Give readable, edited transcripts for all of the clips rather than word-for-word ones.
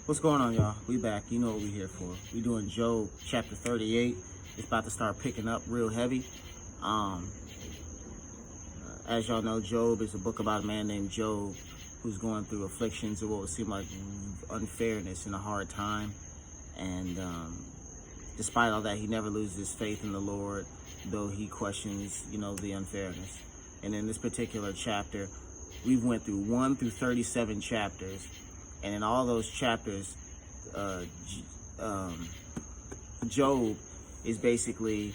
What's going on, y'all? We back. You know what we here for. We doing Job chapter 38. It's about to start picking up real heavy. As y'all know, Job is a book about a man named Job who's going through afflictions of what would seem like unfairness and a hard time. And despite all that, he never loses his faith in the Lord, though he questions, the unfairness. And in this particular chapter, we went through 1 through 37 chapters. And in all those chapters, Job is basically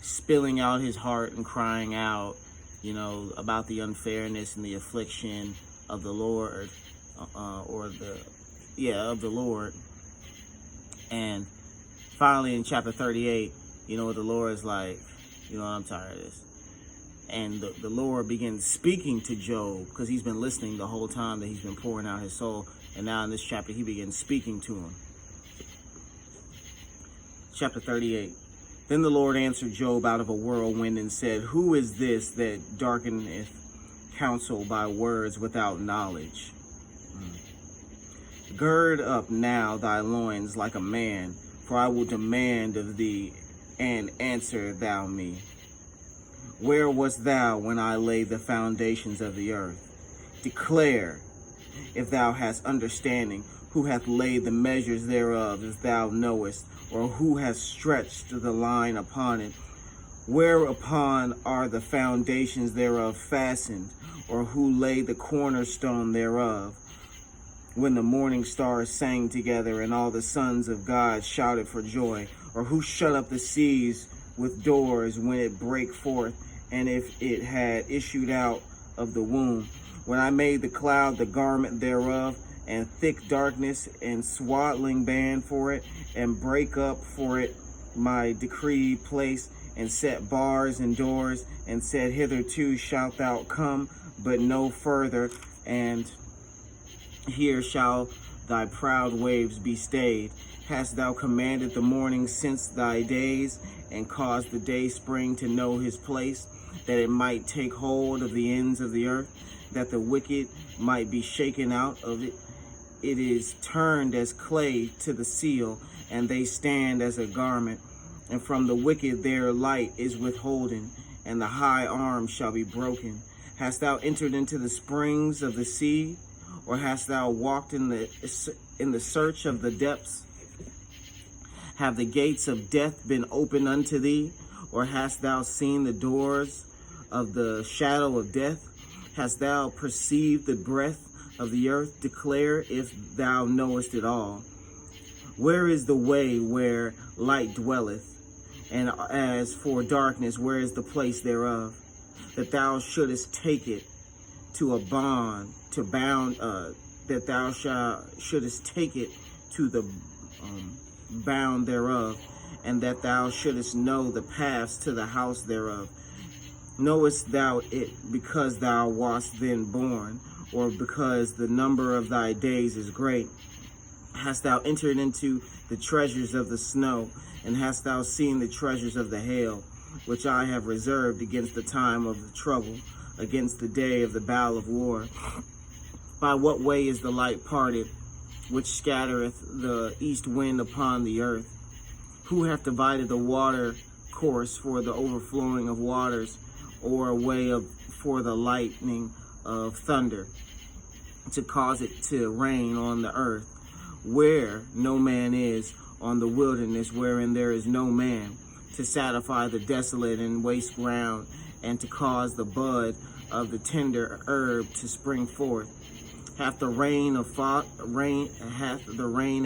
spilling out his heart and crying out, about the unfairness and the affliction of the Lord, of the Lord. And finally in chapter 38, the Lord is like, I'm tired of this. And the Lord begins speaking to Job because he's been listening the whole time that he's been pouring out his soul. And now in this chapter, he begins speaking to him. Chapter 38. Then the Lord answered Job out of a whirlwind and said, Who is this that darkeneth counsel by words without knowledge? Gird up now thy loins like a man, for I will demand of thee, and answer thou me. Where wast thou when I laid the foundations of the earth? Declare, if thou hast understanding, who hath laid the measures thereof, if thou knowest, or who hath stretched the line upon it? Whereupon are the foundations thereof fastened, or who laid the cornerstone thereof? When the morning stars sang together, and all the sons of God shouted for joy, or who shut up the seas with doors when it brake forth, and if it had issued out of the womb? When I made the cloud the garment thereof, and thick darkness and swaddling band for it, and break up for it my decreed place, and set bars and doors, and said, Hitherto shalt thou come, but no further, and here shall thy proud waves be stayed. Hast thou commanded the morning since thy days, and caused the day spring to know his place, that it might take hold of the ends of the earth, that the wicked might be shaken out of it? It is turned as clay to the seal, and they stand as a garment. And from the wicked their light is withholden, and the high arm shall be broken. Hast thou entered into the springs of the sea, or hast thou walked in the search of the depths? Have the gates of death been opened unto thee, or hast thou seen the doors of the shadow of death? Hast thou perceived the breadth of the earth? Declare, if thou knowest it all. Where is the way where light dwelleth? And as for darkness, where is the place thereof? That thou shouldest take it to a bond, that thou shouldest take it to the bound thereof, and that thou shouldest know the paths to the house thereof. Knowest thou it because thou wast then born, or because the number of thy days is great? Hast thou entered into the treasures of the snow, and hast thou seen the treasures of the hail, which I have reserved against the time of the trouble, against the day of the battle of war? By what way is the light parted, which scattereth the east wind upon the earth? Who hath divided the water course for the overflowing of waters, or a way for the lightning of thunder, to cause it to rain on the earth, where no man is, on the wilderness wherein there is no man, to satisfy the desolate and waste ground, and to cause the bud of the tender herb to spring forth? Hath the rain a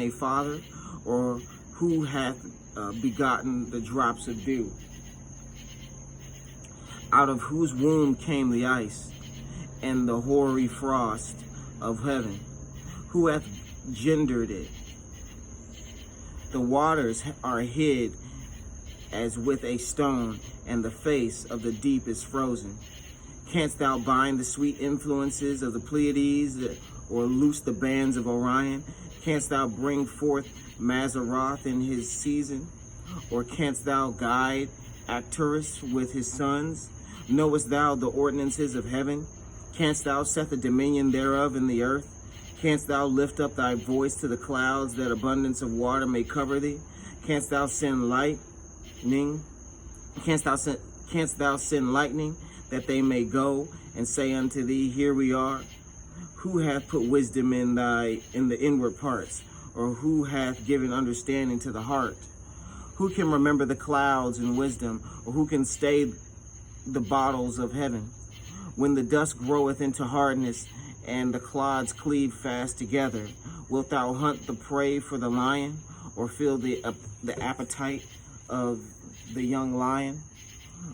father, or who hath begotten the drops of dew? Out of whose womb came the ice, and the hoary frost of heaven? Who hath gendered it? The waters are hid as with a stone, and the face of the deep is frozen. Canst thou bind the sweet influences of the Pleiades, or loose the bands of Orion? Canst thou bring forth Mazzaroth in his season? Or canst thou guide Arcturus with his sons? Knowest thou the ordinances of heaven? Canst thou set the dominion thereof in the earth? Canst thou lift up thy voice to the clouds, that abundance of water may cover thee? Canst thou send lightning? Canst thou send lightning, that they may go and say unto thee, Here we are? Who hath put wisdom in the inward parts, or who hath given understanding to the heart? Who can remember the clouds in wisdom, or who can stay the bottles of heaven? When the dust groweth into hardness, and the clods cleave fast together, wilt thou hunt the prey for the lion, or fill the appetite of the young lion?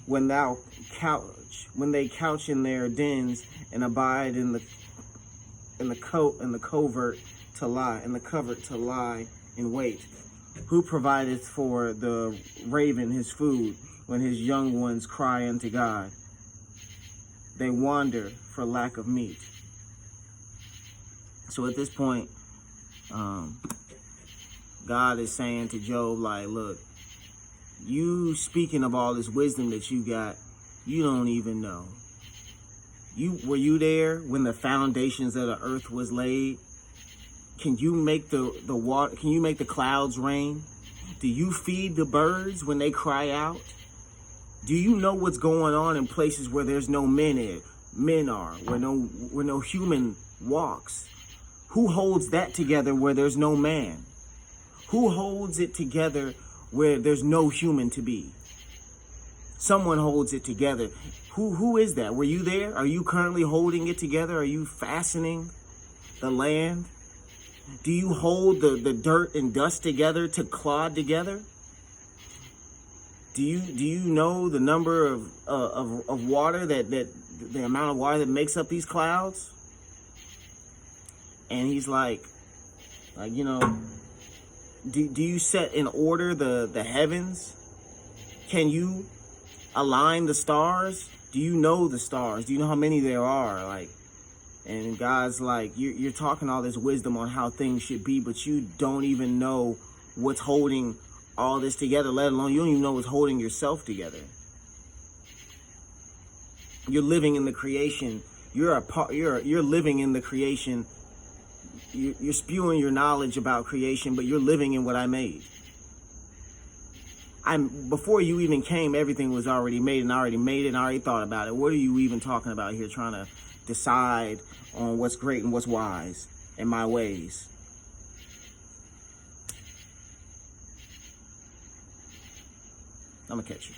When they couch in their dens, and abide in the covert to lie in wait. Who provideth for the raven his food, when his young ones cry unto God? They wander for lack of meat. So at this point, God is saying to Job, like, look, you speaking of all this wisdom that you got, you don't even know. Were you there when the foundations of the earth was laid? Can you make the water? Can you make the clouds rain? Do you feed the birds when they cry out? Do you know what's going on in places where there's no men are, where no human walks? Who holds that together where there's no man? Who holds it together where there's no human to be? Someone holds it together. Who is that? Were you there? Are you currently holding it together? Are you fastening the land? Do you hold the dirt and dust together to clod together? Do you know the number of water that the amount of water that makes up these clouds? And he's like, you know, do you set in order the heavens? Can you align the stars? Do you know the stars? Do you know how many there are? Like, and God's like, you're talking all this wisdom on how things should be, but you don't even know what's holding all this together, let alone you don't even know what's holding yourself together. You're living in the creation. You're living in the creation. You're spewing your knowledge about creation, but you're living in what I made. Before you even came, everything was already made, and I already made it and I already thought about it. What are you even talking about here, trying to decide on what's great and what's wise in my ways? I'm gonna catch you.